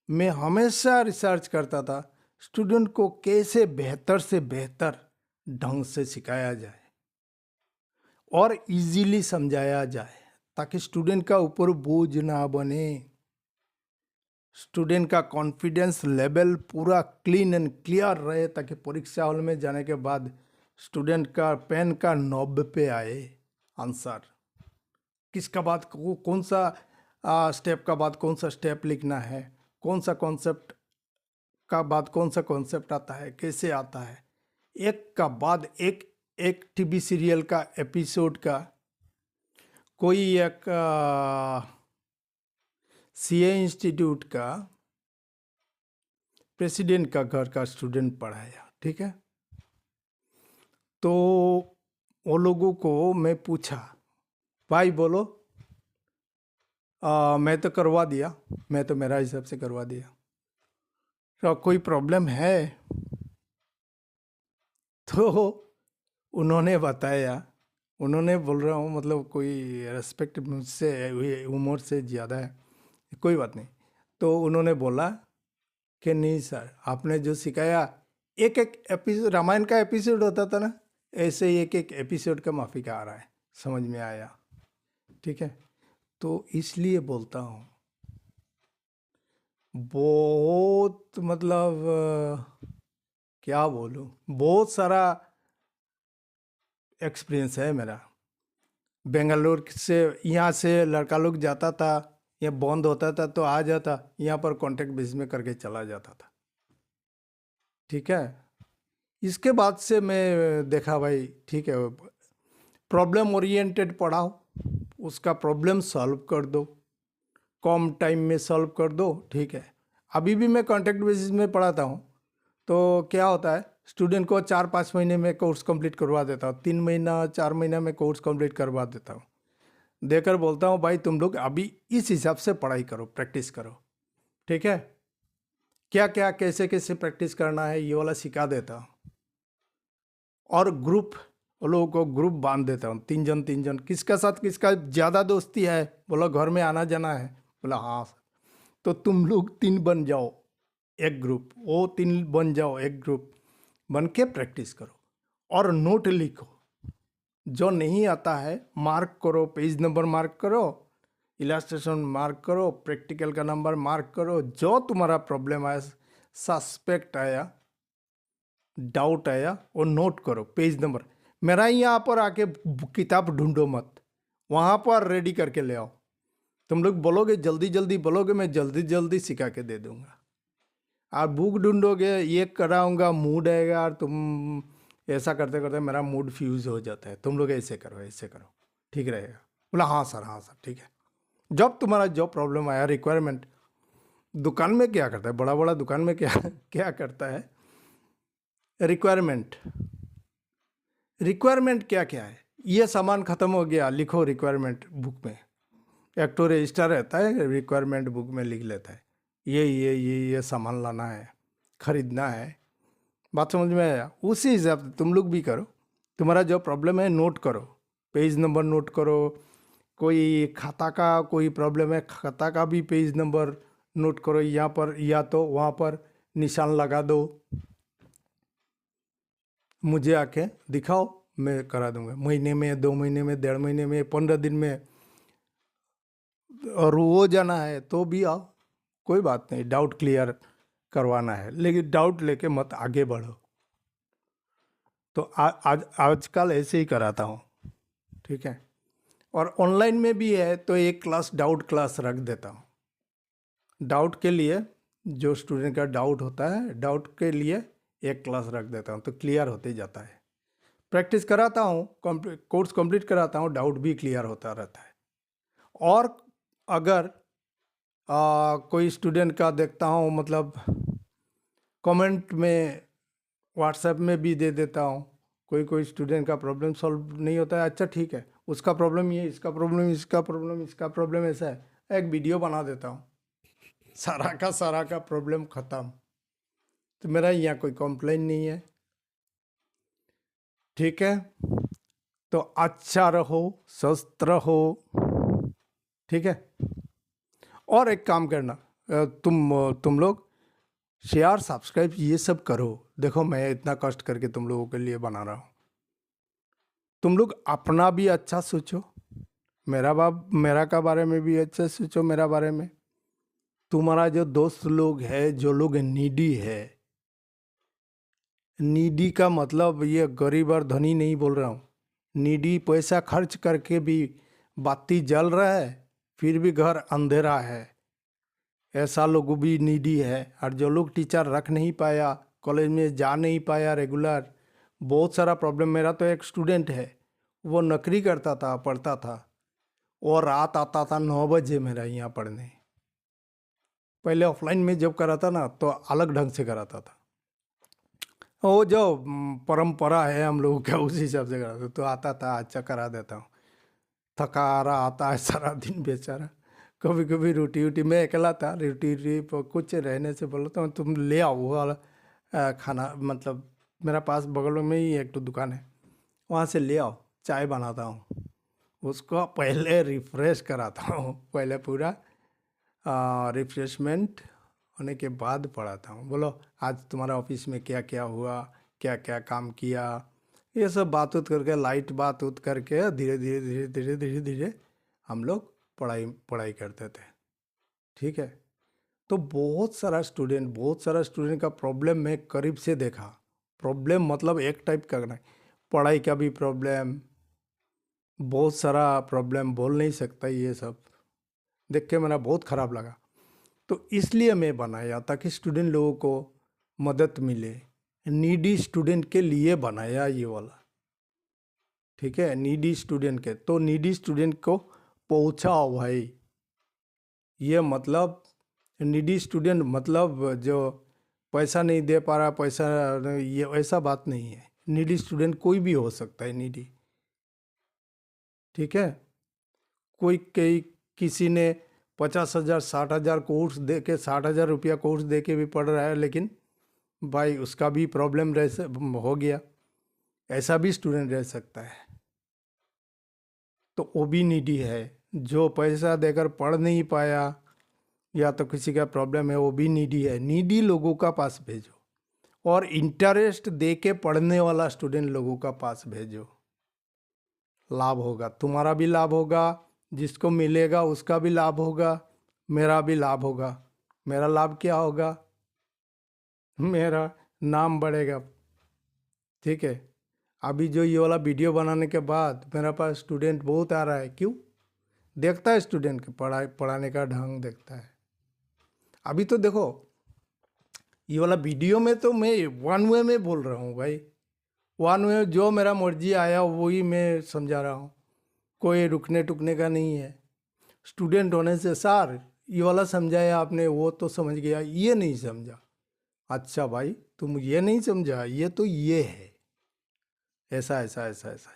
मैं हमेशा रिसर्च करता था स्टूडेंट को कैसे बेहतर से बेहतर ढंग से सिखाया जाए और इजीली समझाया जाए, ताकि स्टूडेंट का ऊपर बोझ ना बने, स्टूडेंट का कॉन्फिडेंस लेवल पूरा क्लीन एंड क्लियर रहे, ताकि परीक्षा हॉल में जाने के बाद स्टूडेंट का पेन का नॉब पे आए आंसर, किसका बाद कौन सा स्टेप का बाद कौन सा स्टेप लिखना है, कौन सा कॉन्सेप्ट का बाद कौन सा कॉन्सेप्ट आता है, कैसे आता है, एक का बाद एक टीवी सीरियल का एपिसोड का, कोई एक सीए इंस्टीट्यूट का प्रेसिडेंट का घर का स्टूडेंट पढ़ाया। ठीक है, तो वो लोगों को मैं पूछा भाई बोलो, मैं तो करवा दिया, मैं तो मेरा हिसाब से करवा दिया, तो कोई प्रॉब्लम है? तो उन्होंने बताया, उन्होंने बोल रहा हूँ मतलब कोई रेस्पेक्ट मुझसे उम्र से ज़्यादा है, कोई बात नहीं। तो उन्होंने बोला कि नहीं सर, आपने जो सिखाया एक एक एपिसोड, रामायण का एपिसोड होता था ना, ऐसे ही एक एक एपिसोड का माफिक आ रहा है, समझ में आया? ठीक है, तो इसलिए बोलता हूँ बहुत मतलब क्या बोलूँ, बहुत सारा एक्सपीरियंस है मेरा। बेंगलोर से यहाँ से लड़का लोग जाता था, ये बंद होता था तो आ जाता, यहाँ पर कॉन्टेक्ट बेस में करके चला जाता था। ठीक है, इसके बाद से मैं देखा भाई ठीक है, प्रॉब्लम ओरिएंटेड पढ़ाओ, उसका प्रॉब्लम सॉल्व कर दो, कम टाइम में सॉल्व कर दो। ठीक है, अभी भी मैं कॉन्ट्रैक्ट बेसिस में पढ़ाता हूँ, तो क्या होता है स्टूडेंट को 4-5 महीने में कोर्स कंप्लीट करवा देता हूँ, 3 महीना 4 महीना में कोर्स कंप्लीट करवा देता हूँ, देकर बोलता हूँ भाई तुम लोग अभी इस हिसाब से पढ़ाई करो, प्रैक्टिस करो। ठीक है, क्या क्या कैसे कैसे प्रैक्टिस करना है ये वाला सिखा देता हूँ। और ग्रुप, वो लोगों को ग्रुप बांध देता हूँ, 3 जन, किसका साथ किसका ज़्यादा दोस्ती है, बोला घर में आना जाना है, बोला हाँ सर, तो तुम लोग 3 बन जाओ एक ग्रुप, वो 3 बन जाओ एक ग्रुप, बन के प्रैक्टिस करो और नोट लिखो, जो नहीं आता है मार्क करो, पेज नंबर मार्क करो, इलास्ट्रेशन मार्क करो, प्रैक्टिकल का नंबर मार्क करो, जो तुम्हारा प्रॉब्लम आया, सस्पेक्ट आया, डाउट आया, वो नोट करो, पेज नंबर। मेरा यहाँ पर आके किताब ढूंढो मत, वहाँ पर रेडी करके ले आओ, तुम लोग बोलोगे जल्दी जल्दी बोलोगे, मैं जल्दी जल्दी सिखा के दे दूंगा। आप बुक ढूंढोगे, ये कराऊंगा, मूड आएगा, और तुम ऐसा करते करते मेरा मूड फ्यूज हो जाता है, तुम लोग ऐसे करो ऐसे करो, ठीक रहेगा। बोला हाँ सर ठीक है। जब तुम्हारा जो प्रॉब्लम आया, रिक्वायरमेंट, दुकान में क्या करता है, बड़ा बड़ा दुकान में क्या क्या करता है, रिक्वायरमेंट, रिक्वायरमेंट क्या क्या है, ये सामान ख़त्म हो गया, लिखो रिक्वायरमेंट बुक में, एक तो रजिस्टर रहता है, रिक्वायरमेंट बुक में लिख लेता है, ये सामान लाना है, खरीदना है, बात समझ में आया? उसी हिसाब से तुम लोग भी करो। तुम्हारा जो प्रॉब्लम है नोट करो, पेज नंबर नोट करो। कोई खाता का कोई प्रॉब्लम है, खाता का भी पेज नंबर नोट करो यहाँ पर, या तो वहाँ पर निशान लगा दो, मुझे आके दिखाओ, मैं करा दूंगा। महीने में, 2 महीने में, 1.5 महीने में, 15 दिन में, और वो जाना है तो भी आओ, कोई बात नहीं। डाउट क्लियर करवाना है, लेकिन डाउट लेके मत आगे बढ़ो। तो आज आजकल ऐसे ही कराता हूँ, ठीक है। और ऑनलाइन में भी है तो एक क्लास डाउट क्लास रख देता हूँ। डाउट के लिए, जो स्टूडेंट का डाउट होता है, डाउट के लिए एक क्लास रख देता हूँ, तो क्लियर होते जाता है। प्रैक्टिस कराता हूँ, कोर्स कंप्लीट कराता हूँ, डाउट भी क्लियर होता रहता है। और अगर कोई स्टूडेंट का देखता हूँ, मतलब कमेंट में, व्हाट्सएप में भी दे देता हूँ, कोई कोई स्टूडेंट का प्रॉब्लम सॉल्व नहीं होता है, अच्छा ठीक है, उसका प्रॉब्लम ये, इसका प्रॉब्लम, इसका प्रॉब्लम, इसका प्रॉब्लम ऐसा है, एक वीडियो बना देता हूँ, सारा का प्रॉब्लम ख़त्म। तो मेरा यहाँ कोई कंप्लेन नहीं है, ठीक है। तो अच्छा रहो, स्वस्थ रहो, ठीक है। और एक काम करना, तुम लोग शेयर, सब्सक्राइब ये सब करो। देखो मैं इतना कष्ट करके तुम लोगों के लिए बना रहा हूँ, तुम लोग अपना भी अच्छा सोचो, मेरा का बारे में भी अच्छा सोचो, मेरा बारे में। तुम्हारा जो दोस्त लोग है, जो लोग नीडी है, नीडी का मतलब ये गरीब और धनी नहीं बोल रहा हूँ। नीडी पैसा खर्च करके भी बाती जल रहा है, फिर भी घर अंधेरा है, ऐसा लोग भी नीडी है। और जो लोग टीचर रख नहीं पाया, कॉलेज में जा नहीं पाया रेगुलर, बहुत सारा प्रॉब्लम। मेरा तो एक स्टूडेंट है, वो नौकरी करता था, पढ़ता था, और रात आता था 9 बजे मेरा यहाँ पढ़ने। पहले ऑफलाइन में जब कराता ना तो अलग ढंग से कराता था, वो जो परंपरा है हम लोगों का, उसी हिसाब से कराता। तो आता था, अच्छा करा देता हूँ। थका आ रहा आता है सारा दिन बेचारा, कभी कभी रोटी वोटी, मैं अकेला था, रोटी वोटी कुछ रहने से बोलता हूँ तुम ले आओ वो वाला खाना, मतलब मेरा पास बगल में ही एक तो दुकान है, वहाँ से ले आओ, चाय बनाता हूँ, उसको पहले रिफ्रेश कराता हूँ, पहले पूरा रिफ्रेशमेंट होने के बाद पढ़ाता हूँ। बोलो आज तुम्हारा ऑफिस में क्या क्या हुआ, क्या क्या काम किया, ये सब बात उत करके, लाइट बात उत करके, धीरे धीरे धीरे धीरे धीरे धीरे हम लोग पढ़ाई करते थे, ठीक है। तो बहुत सारा स्टूडेंट का प्रॉब्लम मैं करीब से देखा। प्रॉब्लम मतलब एक टाइप का नहीं, पढ़ाई का भी प्रॉब्लम, बहुत सारा प्रॉब्लम, बोल नहीं सकता, ये सब देख के मेरा बहुत ख़राब लगा। तो इसलिए मैं बनाया ताकि स्टूडेंट लोगों को मदद मिले, नीडी स्टूडेंट के लिए बनाया ये वाला, ठीक है। नीडी स्टूडेंट के, तो नीडी स्टूडेंट को पहुंचाओ भाई। ये मतलब नीडी स्टूडेंट मतलब जो पैसा नहीं दे पा रहा, पैसा, ये ऐसा बात नहीं है। नीडी स्टूडेंट कोई भी हो सकता है नीडी, ठीक है। कोई कई किसी ने 50,000 60,000 कोर्स दे के, 60,000 रुपया कोर्स दे के भी पढ़ रहा है, लेकिन भाई उसका भी प्रॉब्लम हो गया, ऐसा भी स्टूडेंट रह सकता है। तो वो भी नीडी है, जो पैसा देकर पढ़ नहीं पाया, या तो किसी का प्रॉब्लम है, वो भी नीडी है। नीडी लोगों का पास भेजो, और इंटरेस्ट दे के पढ़ने वाला स्टूडेंट लोगों का पास भेजो, लाभ होगा, तुम्हारा भी लाभ होगा, जिसको मिलेगा उसका भी लाभ होगा, मेरा भी लाभ होगा। मेरा लाभ क्या होगा? मेरा नाम बढ़ेगा, ठीक है। अभी जो ये वाला वीडियो बनाने के बाद मेरे पास स्टूडेंट बहुत आ रहा है, क्यों? देखता है स्टूडेंट के पढ़ाने का ढंग देखता है। अभी तो देखो ये वाला वीडियो में तो मैं 1 वे में बोल रहा हूँ भाई, 1 वे, जो मेरा मर्जी आया वही मैं समझा रहा हूँ, कोई रुकने टुकने का नहीं है। स्टूडेंट होने से सर ये वाला समझाया आपने, वो तो समझ गया, ये नहीं समझा, अच्छा भाई तुम ये नहीं समझा, ये तो ये है, ऐसा ऐसा ऐसा ऐसा,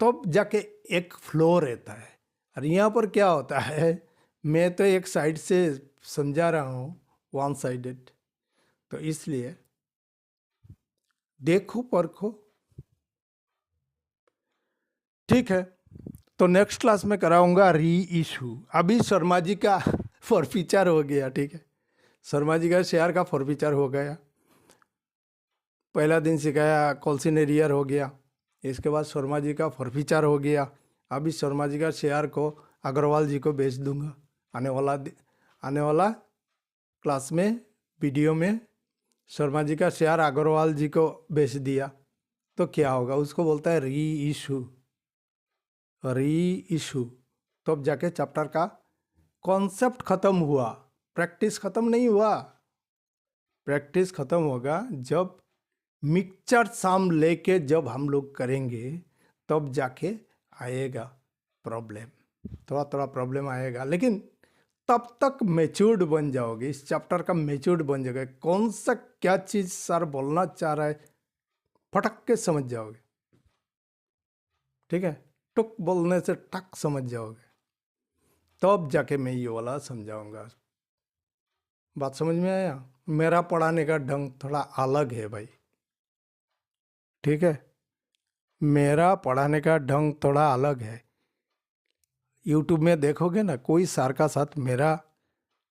तब जाके एक फ्लो रहता है। और यहाँ पर क्या होता है, मैं तो एक साइड से समझा रहा हूँ, वन साइडेड। तो इसलिए देखो परखो। ठीक है, तो नेक्स्ट क्लास में कराऊंगा री इशू। अभी शर्मा जी का फॉरफीचर हो गया, ठीक है, शर्मा जी का शेयर का फॉरफीचर हो गया। पहला दिन सिखाया कॉल्सिनेरियर हो गया, इसके बाद शर्मा जी का फॉरफीचर हो गया। अभी शर्मा जी का शेयर को अग्रवाल जी को बेच दूंगा। आने वाला क्लास में, वीडियो में शर्मा जी का शेयर अग्रवाल जी को बेच दिया तो क्या होगा, उसको बोलता है री इशू। री इशू, तो अब जाके चैप्टर का कॉन्सेप्ट खत्म हुआ, प्रैक्टिस खत्म नहीं हुआ। प्रैक्टिस खत्म होगा जब मिक्सचर सम लेके जब हम लोग करेंगे, तब जाके आएगा प्रॉब्लम। थोड़ा थोड़ा प्रॉब्लम आएगा, लेकिन तब तक मेच्योर्ड बन जाओगे, इस चैप्टर का मेच्योर्ड बन जाओगे। कौन सा क्या चीज़ सर बोलना चाह रहा है फटक के समझ जाओगे, ठीक है, टुक बोलने से टक समझ जाओगे। तब जाके मैं ये वाला समझाऊंगा। बात समझ में आया? मेरा पढ़ाने का ढंग थोड़ा अलग है भाई, ठीक है, मेरा पढ़ाने का ढंग थोड़ा अलग है। यूट्यूब में देखोगे ना, कोई सर का साथ मेरा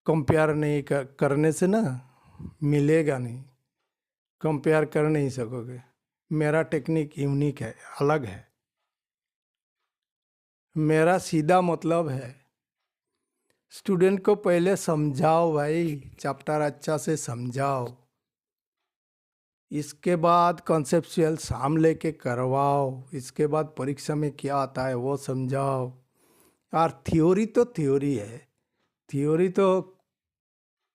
कंपेयर नहीं करने से ना मिलेगा नहीं, कंपेयर कर नहीं सकोगे। मेरा टेक्निक यूनिक है, अलग है। मेरा सीधा मतलब है, स्टूडेंट को पहले समझाओ भाई, चैप्टर अच्छा से समझाओ, इसके बाद कॉन्सेप्चुअल साम लेके करवाओ, इसके बाद परीक्षा में क्या आता है वो समझाओ। और थ्योरी तो थ्योरी है, थ्योरी तो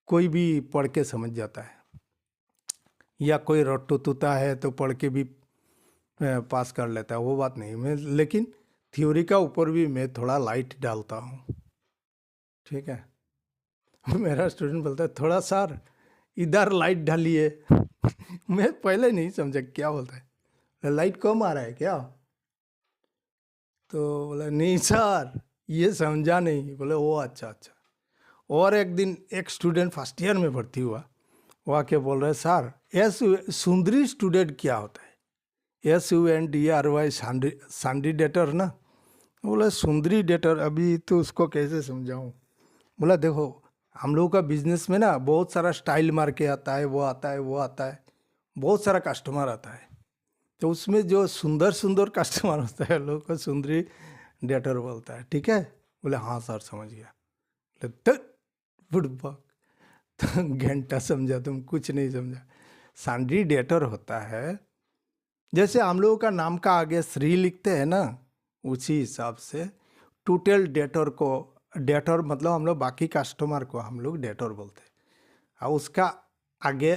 कोई भी पढ़ के समझ जाता है, या कोई रट्टू तूता है तो पढ़ के भी पास कर लेता है, वो बात नहीं। मैं लेकिन थ्योरी का ऊपर भी मैं थोड़ा लाइट डालता हूँ, ठीक है। मेरा स्टूडेंट बोलता है थोड़ा सर इधर लाइट डालिए। मैं पहले नहीं समझा क्या बोलता है, लाइट कम आ रहा है क्या? तो बोला नहीं सर ये समझा नहीं। बोले ओ अच्छा अच्छा। और एक दिन एक स्टूडेंट फर्स्ट ईयर में भर्ती हुआ, वो आके बोल रहे सर एस सुंदरी स्टूडेंट क्या होता है? SUNDRY सांडीडेटर ना। बोला सुंदरी डेटर, अभी तो उसको कैसे समझाऊं? बोला देखो हम लोगों का बिजनेस में ना बहुत सारा स्टाइल मार के आता है, वो आता है वो आता है, बहुत सारा कस्टमर आता है, तो उसमें जो सुंदर सुंदर कस्टमर होता है लोगों को सुंदरी डेटर बोलता है, ठीक है। बोले हाँ सर समझ गया। बोले बुड़बक, तो घंटा समझा तुम कुछ नहीं समझा। सांड्री डेटर होता है, जैसे हम लोगों का नाम का आगे श्री लिखते हैं ना, उसी हिसाब से टोटल डेटर को, डेटर मतलब हम लोग बाकी कस्टमर को हम लोग डेटर बोलते हैं, और उसका आगे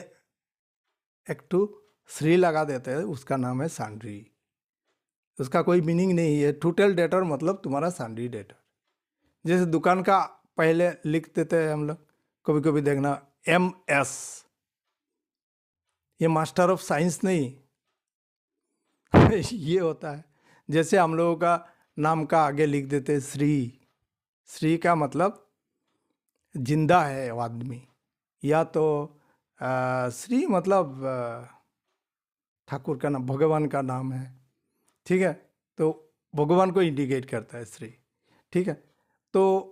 एक टू श्री लगा देते हैं, उसका नाम है सांड्री। उसका कोई मीनिंग नहीं है, टोटल डेटर मतलब तुम्हारा सांड्री डेटर। जैसे दुकान का पहले लिख देते हैं हम लोग, कभी कभी देखना MS, ये मास्टर ऑफ साइंस नहीं। ये होता है, जैसे हम लोगों का नाम का आगे लिख देते हैं श्री। श्री का मतलब जिंदा है वो आदमी, या तो श्री मतलब ठाकुर का नाम, भगवान का नाम है, ठीक है, तो भगवान को इंडिकेट करता है श्री, ठीक है। तो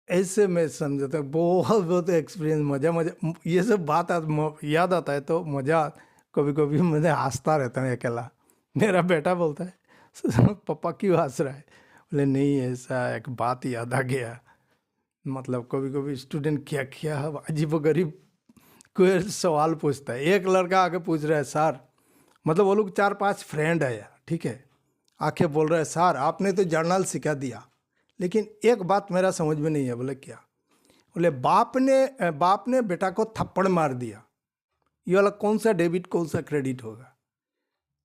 ऐसे मैं समझता हूँ, बहुत बहुत एक्सपीरियंस, मज़ा मज़ा ये सब बात याद आता है तो मज़ा, कभी कभी मुझे हंसता रहता है अकेला। मेरा बेटा बोलता है पापा क्यों हंस रहा है? बोले नहीं ऐसा एक बात याद आ गया। मतलब कभी कभी स्टूडेंट क्या क्या अजीब गरीब कोई सवाल पूछता है। एक लड़का आके पूछ रहा है सर, मतलब वो लोग 4-5 फ्रेंड है यार, ठीक है, आके बोल रहे हैं सर आपने तो जर्नल सिखा दिया, लेकिन एक बात मेरा समझ में नहीं है। बोले क्या? बोले बाप ने बेटा को थप्पड़ मार दिया, ये वाला कौन सा डेबिट कौन सा क्रेडिट होगा?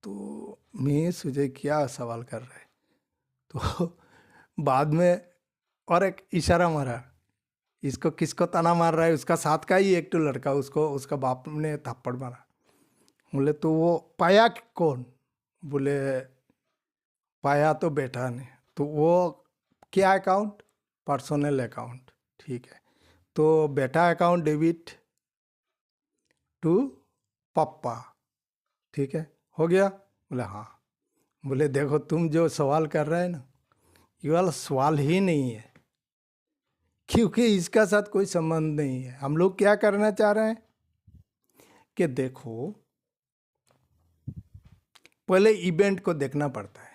तो मैं सोचे क्या सवाल कर रहा है, तो बाद में और एक इशारा मारा, इसको किसको ताना मार रहा है, उसका साथ का ही एक तो लड़का, उसको उसका बाप ने थप्पड़ मारा। बोले तो वो पाया कौन? बोले पाया तो बेटा ने। तो वो क्या अकाउंट? पर्सनल अकाउंट, ठीक है। तो बेटा अकाउंट डेबिट टू पापा। ठीक है, हो गया? बोले हाँ। बोले देखो तुम जो सवाल कर रहे हैं ना, ये वाला सवाल ही नहीं है, क्योंकि इसका साथ कोई संबंध नहीं है। हम लोग क्या करना चाह रहे हैं कि देखो, पहले इवेंट को देखना पड़ता है,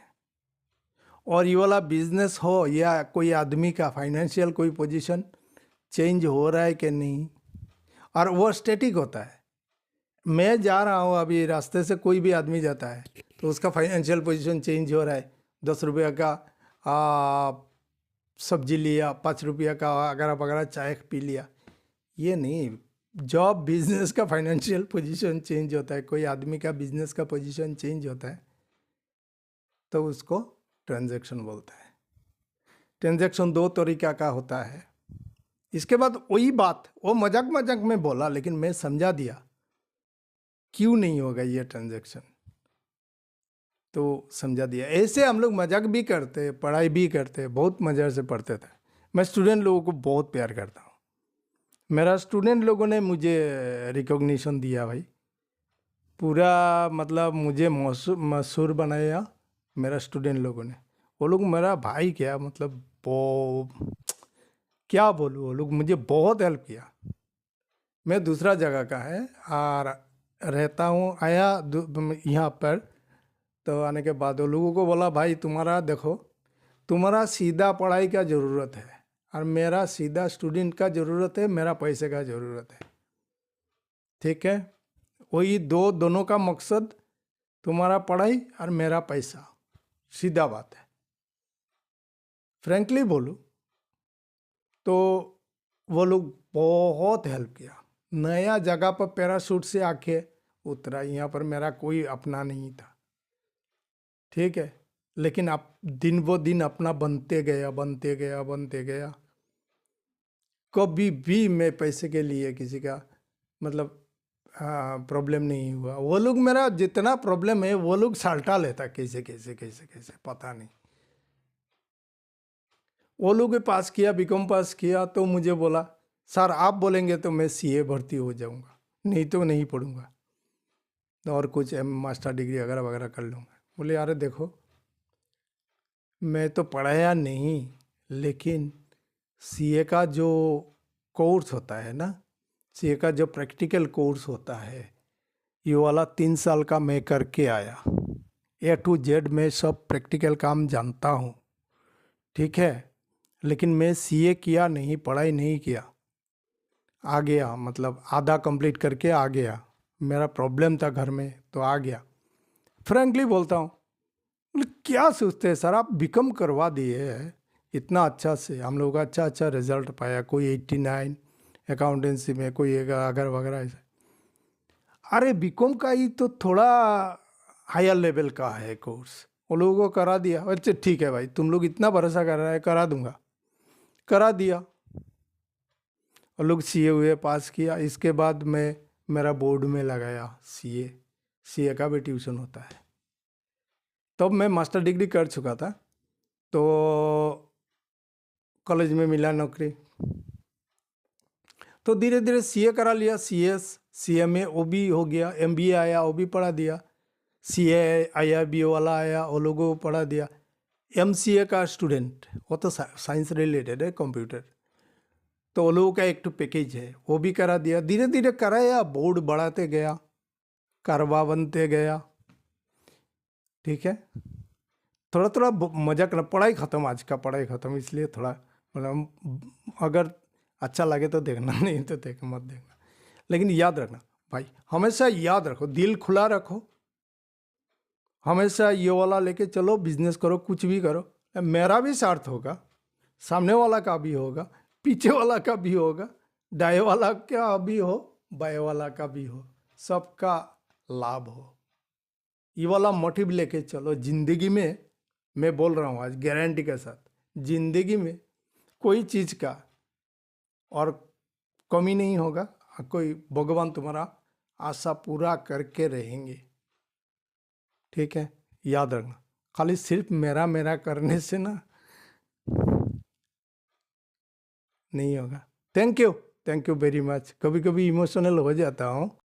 और ये वाला बिजनेस हो या कोई आदमी का फाइनेंशियल कोई पोजीशन चेंज हो रहा है कि नहीं, और वो स्टैटिक होता है। मैं जा रहा हूँ अभी, रास्ते से कोई भी आदमी जाता है तो उसका फाइनेंशियल पोजीशन चेंज हो रहा है। 10 रुपये का सब्जी लिया, 5 रुपये का अगर वगैरह चाय पी लिया, ये नहीं। जब बिजनेस का फाइनेंशियल पोजीशन चेंज होता है, कोई आदमी का बिजनेस का पोजीशन चेंज होता है, तो उसको ट्रांजैक्शन बोलता है। ट्रांजैक्शन 2 तरीका का होता है। इसके बाद वही बात वो मजाक मजाक में बोला, लेकिन मैं समझा दिया क्यों नहीं होगा ये ट्रांजैक्शन, तो समझा दिया। ऐसे हम लोग मजाक भी करते, पढ़ाई भी करते, बहुत मज़े से पढ़ते थे। मैं स्टूडेंट लोगों को बहुत प्यार करता हूँ। मेरा स्टूडेंट लोगों ने मुझे रिकॉग्निशन दिया भाई, पूरा मतलब मुझे मशहूर बनाया मेरा स्टूडेंट लोगों ने। वो लोग मेरा भाई क्या, मतलब वो क्या बोलूँ, वो लोग मुझे बहुत हेल्प किया। मैं दूसरा जगह का है और रहता हूँ, आया यहाँ पर, तो आने के बाद वो लोगों को बोला भाई तुम्हारा देखो, तुम्हारा सीधा पढ़ाई का ज़रूरत है और मेरा सीधा स्टूडेंट का ज़रूरत है, मेरा पैसे का ज़रूरत है। ठीक है, वही दोनों का मकसद तुम्हारा पढ़ाई और मेरा पैसा, सीधा बात है। फ्रैंकली बोलूँ तो वो लोग बहुत हेल्प किया। नया जगह पर पैराशूट से आके उतरा, यहाँ पर मेरा कोई अपना नहीं था। ठीक है, लेकिन अब दिन वो दिन अपना बनते गया, बनते गया, बनते गया। कभी भी मैं पैसे के लिए किसी का मतलब प्रॉब्लम नहीं हुआ। वो लोग मेरा जितना प्रॉब्लम है वो लोग साल्टा लेता, कैसे कैसे कैसे कैसे पता नहीं। वो लोग के पास किया, बीकॉम पास किया, तो मुझे बोला सर आप बोलेंगे तो मैं सीए भर्ती हो जाऊंगा, नहीं तो नहीं पढ़ूंगा और कुछ मास्टर डिग्री वगैरह वगैरह कर लूँगा। बोले यार देखो, मैं तो पढ़ाया नहीं, लेकिन सीए का जो कोर्स होता है ना, सीए का जो प्रैक्टिकल कोर्स होता है, ये वाला 3 साल का मैं करके आया। A to Z मैं सब प्रैक्टिकल काम जानता हूँ। ठीक है, लेकिन मैं सीए किया नहीं, पढ़ाई नहीं किया, आ गया, मतलब आधा कंप्लीट करके आ गया। मेरा प्रॉब्लम था घर में तो आ गया। फ्रैंकली बोलता हूँ, क्या सोचते हैं सर, आप बीकॉम करवा दिए है इतना अच्छा से, हम लोग का अच्छा अच्छा रिजल्ट पाया, कोई 89 अकाउंटेंसी में, कोई अगर वगैरह ऐसा। अरे बीकॉम का ही तो थोड़ा हायर लेवल का है कोर्स, वो लोगों को करा दिया। अच्छा ठीक है भाई, तुम लोग इतना भरोसा कर रहा है, करा दूंगा, करा दिया। और लोग सीए हुए, पास किया। इसके बाद मैं मेरा बोर्ड में लगाया सीए, सीए का भी ट्यूशन होता है। तब मैं मास्टर डिग्री कर चुका था, तो कॉलेज में मिला नौकरी, तो धीरे धीरे सीए करा लिया, सीएस सीएमए वो भी हो गया, एमबीए आया वो भी पढ़ा दिया, सीए आया बी वाला आया वो लोगों को पढ़ा दिया। एमसीए का स्टूडेंट, वो तो साइंस रिलेटेड है, कंप्यूटर, तो वो लोगों का एक तो पैकेज है, वो भी करा दिया। धीरे धीरे कराया, बोर्ड बढ़ाते गया, कारवा बनते गया। ठीक है, थोड़ा थोड़ा मजा करना, पढ़ाई ख़त्म, आज का पढ़ाई ख़त्म, इसलिए थोड़ा मतलब अगर अच्छा लगे तो देखना, नहीं तो मत देखना। लेकिन याद रखना भाई, हमेशा याद रखो, दिल खुला रखो, हमेशा ये वाला लेके चलो, बिजनेस करो, कुछ भी करो, मेरा भी सार्थ होगा, सामने वाला का भी होगा, पीछे वाला का भी होगा, दाएं वाला का भी हो, बाएं वाला का भी हो, सबका लाभ हो। ये वाला मोटिव लेके चलो जिंदगी में। मैं बोल रहा हूँ आज गारंटी के साथ, जिंदगी में कोई चीज़ का और कमी नहीं होगा, कोई भगवान तुम्हारा आशा पूरा करके रहेंगे। ठीक है, याद रखना, खाली सिर्फ मेरा मेरा करने से ना नहीं होगा। Thank you very much. कभी कभी इमोशनल हो जाता हूँ।